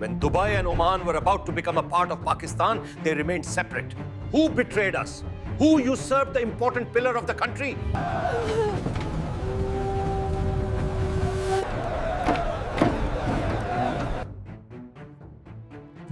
When Dubai and Oman were about to become a part of Pakistan, they remained separate. Who betrayed us? Who usurped the important pillar of the country?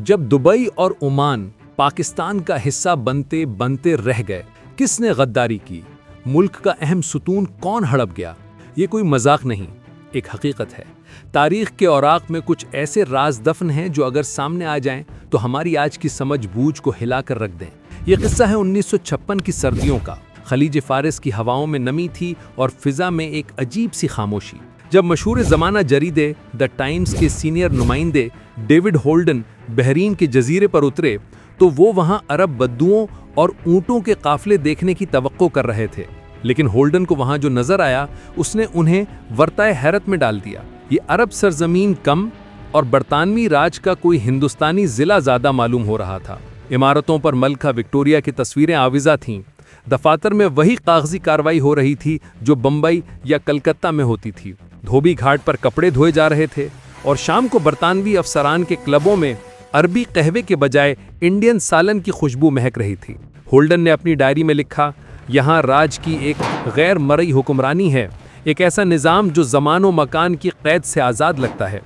जब Dubai और Oman Pakistan का हिस्सा बनते बनते रह गए, किसने गद्दारी की? मुल्क का अहम सुतून कौन हड़प गया? ये कोई मजाक नहीं, एक हकीकत है। तारीख के औराक में कुछ ऐसे राज दफन हैं जो अगर सामने आ जाएं तो हमारी आज की समझ बूझ को हिलाकर रख दें। ये किस्सा है 1956 की सर्दियों का। खलीज फारिस की हवाओं में नमी थी और फिजा में एक अजीब सी खामोशी। जब मशहूर ज़माना जरीदे द टाइम्स के सीनियर नुमाइंदे डेविड होल्डन बहरीन के जजीरे पर उतरे तो वो वहाँ अरब बद्दुओं और ऊँटों के काफले देखने की तवक्को कर रहे थे। लेकिन होल्डन को वहाँ जो नज़र आया उसने उन्हें वर्ताए हैरत में डाल दिया। ये अरब सरजमीन कम और बरतानवी राज का कोई हिंदुस्तानी ज़िला ज़्यादा मालूम हो रहा था। इमारतों पर मलका विक्टोरिया की तस्वीरें आविज़ा थीं। दफातर में वही कागजी कार्रवाई हो रही थी जो बम्बई या कलकत्ता में होती थी। धोबी घाट पर कपड़े धोए जा रहे थे और शाम को बरतानवी अफसरान के क्लबों में अरबी कहवे के बजाय इंडियन सालन की खुशबू महक रही थी। होल्डन ने अपनी डायरी में लिखा, यहाँ राज की एक गैर मरई हुक्मरानी है, एक ऐसा निज़ाम जो ज़मान व मकान की क़ैद से आज़ाद लगता है।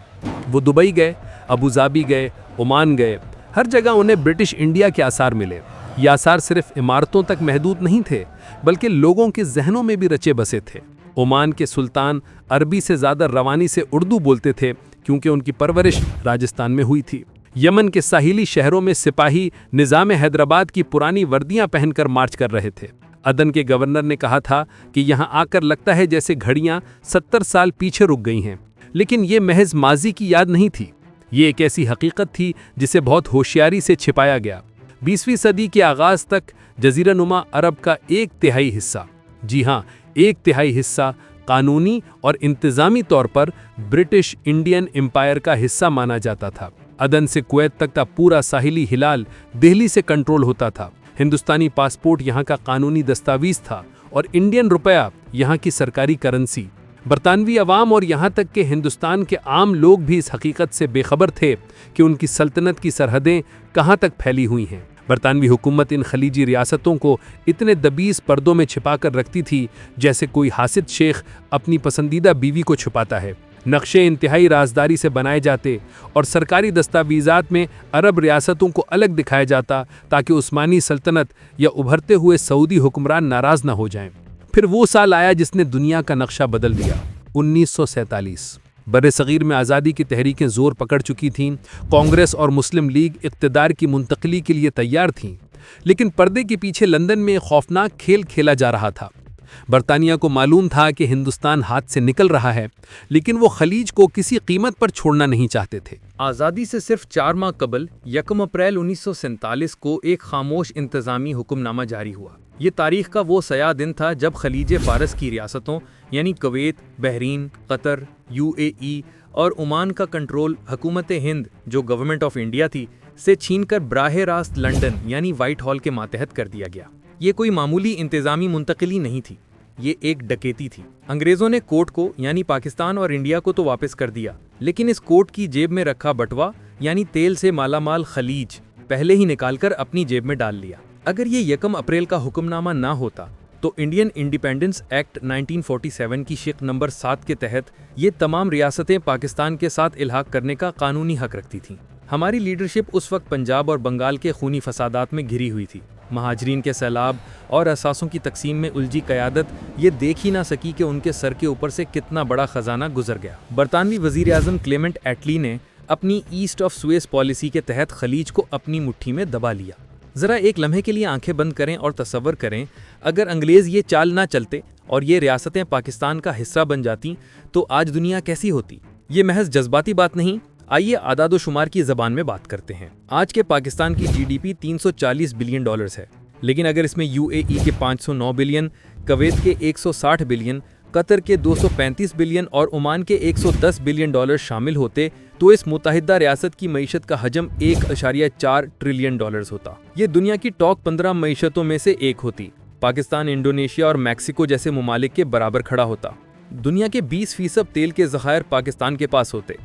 वो दुबई गए, अबू धाबी गए, ओमान गए, हर जगह उन्हें ब्रिटिश इंडिया के आसार मिले। ये आसार सिर्फ इमारतों तक महदूद नहीं थे, बल्कि लोगों के जहनों में भी रचे बसे थे। ओमान के सुल्तान अरबी से ज़्यादा रवानी से उर्दू बोलते थे क्योंकि उनकी परवरिश राजस्थान में हुई थी। यमन के साहिली शहरों में सिपाही निज़ाम हैदराबाद की पुरानी वर्दियां पहनकर मार्च कर रहे थे। अदन के गवर्नर ने कहा था कि यहाँ आकर लगता है जैसे घड़ियाँ 70 साल पीछे रुक गई हैं। लेकिन ये महज माजी की याद नहीं थी, ये एक ऐसी हकीकत थी जिसे बहुत होशियारी से छिपाया गया। 20वीं सदी के आगाज़ तक जज़ीरानुमा अरब का 1/3 हिस्सा, जी हाँ 1/3 हिस्सा, कानूनी और इंतज़ामी तौर पर ब्रिटिश इंडियन एम्पायर का हिस्सा माना जाता था। अदन से कुवैत तक का पूरा साहिली हिलाल दिल्ली से कंट्रोल होता था। हिंदुस्तानी पासपोर्ट यहाँ का कानूनी दस्तावेज था और इंडियन रुपया यहाँ की सरकारी करेंसी। बरतानवी अवाम और यहाँ तक कि हिंदुस्तान के आम लोग भी इस हकीकत से बेखबर थे कि उनकी सल्तनत की सरहदें कहाँ तक फैली हुई हैं। बरतानवी हुकूमत इन खलीजी रियासतों को इतने दबीस पर्दों में छिपा कर रखती थी जैसे कोई हासिद शेख अपनी पसंदीदा बीवी को छुपाता है। नक्शे इंतहाई राजदारी से बनाए जाते और सरकारी दस्तावेज़ात में अरब रियासतों को अलग दिखाया जाता ताकि उस्मानी सल्तनत या उभरते हुए सऊदी हुक्मरान नाराज़ न हो जाएं। फिर वो साल आया जिसने दुनिया का नक्शा बदल दिया, 1947। बर्र-ए-सग़ीर में आज़ादी की तहरीकें ज़ोर पकड़ चुकी थीं। कांग्रेस और मुस्लिम लीग इक़्तिदार की मुंतक़िली के लिए तैयार थीं, लेकिन पर्दे के पीछे लंदन में एक खौफनाक खेल खेला जा रहा था। बरतानिया को मालूम था कि हिंदुस्तान हाथ से निकल रहा है, लेकिन वो खलीज को किसी कीमत पर छोड़ना नहीं चाहते थे। आज़ादी से सिर्फ 4 माह कबल 1 अप्रैल 1947 को एक खामोश इंतज़ामी हुक्मनामा जारी हुआ। ये तारीख का वो सया दिन था जब खलीज फारस की रियासतों यानी कुवैत, बहरीन, कतर, UAE और ओमान का कंट्रोल हुकूमत हिंद, जो गवर्नमेंट ऑफ इंडिया थी, से छीनकर बराह रास्त लंदन यानी व्हाइट हॉल के मातहत कर दिया गया। ये कोई मामूली इंतज़ामी मुंतकिली नहीं थी, ये एक डकैती थी। अंग्रेज़ों ने कोर्ट को यानी पाकिस्तान और इंडिया को तो वापस कर दिया, लेकिन इस कोर्ट की जेब में रखा बटवा यानी तेल से मालामाल खलीज पहले ही निकालकर अपनी जेब में डाल लिया। अगर ये 1 अप्रैल का हुक्मनामा ना होता तो इंडियन इंडिपेंडेंस एक्ट 1947 की शिक नंबर 7 के तहत ये तमाम रियासतें पाकिस्तान के साथ इल्हाक करने का कानूनी हक रखती थीं। हमारी लीडरशिप उस वक्त पंजाब और बंगाल के खूनी फसादात में घिरी हुई थी। महाजरीन के सैलाब और असासों की तकसीम में उलझी क़यादत ये देख ही ना सकी कि उनके सर के ऊपर से कितना बड़ा ख़जाना गुजर गया। बरतानवी वज़ीर आज़म क्लेमेंट एटली ने अपनी ईस्ट ऑफ सुएज़ पॉलिसी के तहत खलीज को अपनी मुट्ठी में दबा लिया। ज़रा एक लम्हे के लिए आंखें बंद करें और तसव्वुर करें, अगर अंग्रेज़ ये चाल ना चलते और ये रियासतें पाकिस्तान का हिस्सा बन जाती तो आज दुनिया कैसी होती। ये महज जज्बाती बात नहीं, आइए आदाद शुमार की ज़बान में बात करते हैं। आज के पाकिस्तान की GDP $340 बिलियन है, लेकिन अगर इसमें UAE के 509 बिलियन, कुवैत के 160 बिलियन, कतर के 235 बिलियन और ओमान के 110 बिलियन डॉलर शामिल होते तो इस मुत्तहिदा रियासत की मईशत का हजम 1.4 ट्रिलियन डॉलर्स होता। ये दुनिया की टॉप 15 मईशतों में से एक होती। पाकिस्तान, इंडोनेशिया और मैक्सिको जैसे ममालिक के बराबर खड़ा होता। दुनिया के 20% तेल के ज़खायर पाकिस्तान के पास होते।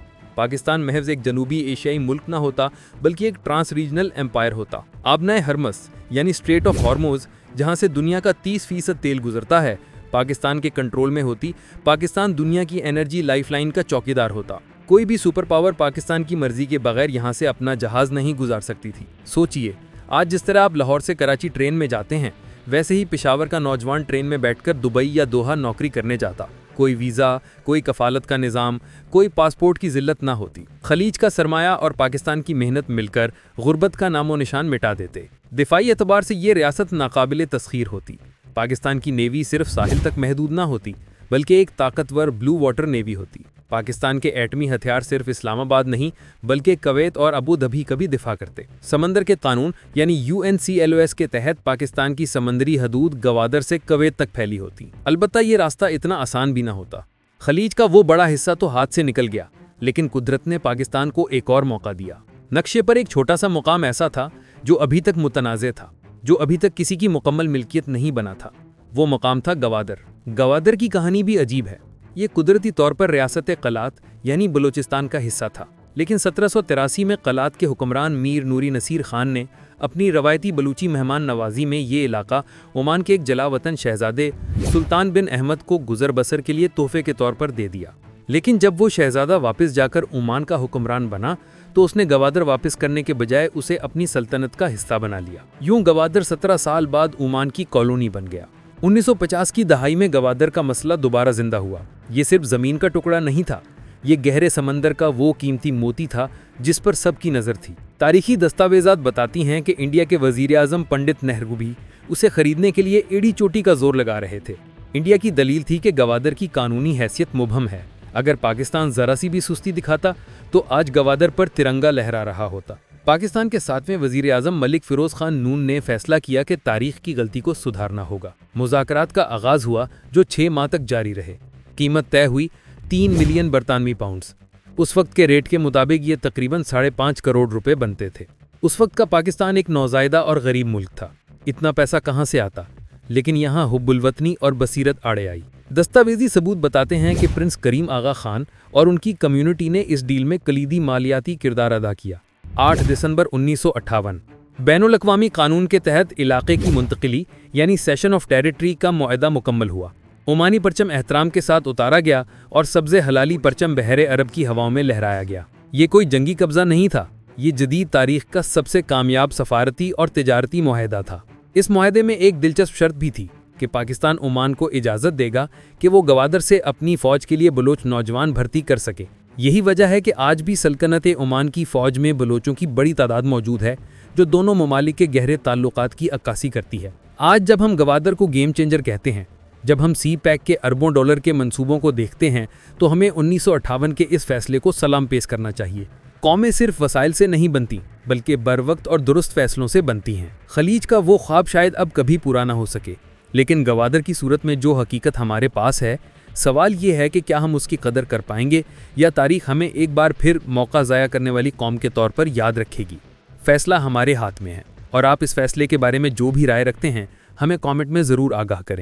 पाकिस्तान महज एक जनूबी एशियाई मुल्क ना होता बल्कि एक ट्रांस रीजनल एम्पायर होता। आबनाए हरमस यानी स्ट्रेट ऑफ हॉर्मोज, जहां से दुनिया का 30% तेल गुजरता है, पाकिस्तान के कंट्रोल में होती, पाकिस्तान दुनिया की एनर्जी लाइफलाइन का चौकीदार होता। कोई भी सुपर पावर पाकिस्तान की मर्जी के बगैर यहाँ से अपना जहाज नहीं गुजार सकती थी। सोचिए, आज जिस तरह आप लाहौर से कराची ट्रेन में जाते हैं, वैसे ही पेशावर का नौजवान ट्रेन में बैठकर दुबई या दोहा नौकरी करने जाता। कोई वीज़ा, कोई कफालत का निज़ाम, कोई पासपोर्ट की जिल्लत ना होती। खलीज का सरमाया और पाकिस्तान की मेहनत मिलकर गुर्बत का नामो निशान मिटा देते। दिफाई एतबार से ये रियासत नाकाबिले तस्खीर होती। पाकिस्तान की नेवी सिर्फ साहिल तक महदूद ना होती बल्कि एक ताकतवर ब्लू वाटर नेवी होती। पाकिस्तान के एटमी हथियार सिर्फ इस्लामाबाद नहीं बल्कि कुवैत और अबू धाबी का भी दिफा करते। समंदर के कानून यानी UNCLOS के तहत पाकिस्तान की समंदरी हदूद गवादर से कुवैत तक फैली होती। अलबत्ता ये रास्ता इतना आसान भी ना होता। खलीज का वो बड़ा हिस्सा तो हाथ से निकल गया, लेकिन कुदरत ने पाकिस्तान को एक और मौका दिया। नक्शे पर एक छोटा सा मुकाम ऐसा था जो अभी तक मुतनाज़े था, जो अभी तक किसी की मुकम्मल मिल्कियत नहीं बना था। वो मुकाम था गवादर। गवादर की कहानी भी अजीब है। ये कुदरती तौर पर रियासत कलात यानी बलूचिस्तान का हिस्सा था, लेकिन 1783 में कलात के हुक्मरान मीर नूरी नसीर खान ने अपनी रवायती बलूची मेहमान नवाजी में ये इलाका ओमान के एक जलावतन शहजादे सुल्तान बिन अहमद को गुजर बसर के लिए तोहफे के तौर पर दे दिया। लेकिन जब वो शहजादा वापस जाकर ओमान का हुक्मरान बना तो उसने गवादर वापस करने के बजाय उसे अपनी सल्तनत का हिस्सा बना लिया। यूं गवादर 17 साल बाद ओमान की कॉलोनी बन गया। 1950 की दहाई में गवादर का मसला दोबारा जिंदा हुआ। ये सिर्फ जमीन का टुकड़ा नहीं था, ये गहरे समंदर का वो कीमती मोती था जिस पर सबकी नजर थी। तारीखी दस्तावेजात बताती हैं कि इंडिया के वजीर आजम पंडित नेहरू भी उसे खरीदने के लिए एड़ी चोटी का जोर लगा रहे थे। इंडिया की दलील थी कि गवादर की कानूनी हैसियत मुबहम है। अगर पाकिस्तान जरा सी भी सुस्ती दिखाता तो आज गवादर पर तिरंगा लहरा रहा होता। पाकिस्तान के 7वें वजीर आजम मलिक फिरोज खान नून ने फैसला किया कि तारीख की गलती को सुधारना होगा। मुज़ाकरात का आगाज हुआ जो 6 माह तक जारी रहे। कीमत तय हुई 3 मिलियन बरतानवी पाउंड्स। उस वक्त के रेट के मुताबिक ये तकरीबन 5.5 करोड़ रुपए बनते थे। उस वक्त का पाकिस्तान एक नौज़ायदा और गरीब मुल्क था। इतना पैसा कहाँ से आता? लेकिन यहाँ हुब्बुल वतनी और बसीरत आड़े आई। दस्तावेजी सबूत बताते हैं कि प्रिंस करीम आगा खान और उनकी कम्युनिटी ने इस डील में कलीदी मालियाती किरदार अदा किया। 8 दिसंबर 1958 बैनुल अक़वामी कानून के तहत इलाके की मुंतकिली यानी सेशन ऑफ टेरिटरी का मुआहदा मुकम्मल हुआ। ओमानी परचम एहतराम के साथ उतारा गया और सब्ज़े हलाली परचम बहरे अरब की हवाओं में लहराया गया। ये कोई जंगी कब्जा नहीं था, ये जदीद तारीख का सबसे कामयाब सफारती और तिजारती मुआहदा था। इस मुआहदे में एक दिलचस्प शर्त भी थी कि पाकिस्तान ओमान को इजाज़त देगा कि वो गवादर से अपनी फ़ौज के लिए बलोच नौजवान भर्ती कर सके। यही वजह है कि आज भी सल्तनत ओमान की फ़ौज में बलोचों की बड़ी तादाद मौजूद है, जो दोनों ममालिक के गहरे ताल्लुकात की अक्कासी करती है। आज जब हम गवादर को गेम चेंजर कहते हैं, जब हम सी पैक के अरबों डॉलर के मंसूबों को देखते हैं, तो हमें 1958 के इस फैसले को सलाम पेश करना चाहिए। कौमें सिर्फ वसाइल से नहीं बनती बल्कि बरवक्त और दुरुस्त फैसलों से बनती हैं। खलीज का वो ख्वाब शायद अब कभी पूरा ना हो सके, लेकिन गवादर की सूरत में जो हकीकत हमारे पास है, सवाल ये है कि क्या हम उसकी कदर कर पाएंगे या तारीख हमें एक बार फिर मौका ज़ाया करने वाली कौम के तौर पर याद रखेगी। फैसला हमारे हाथ में है और आप इस फैसले के बारे में जो भी राय रखते हैं हमें कमेंट में ज़रूर आगाह करें।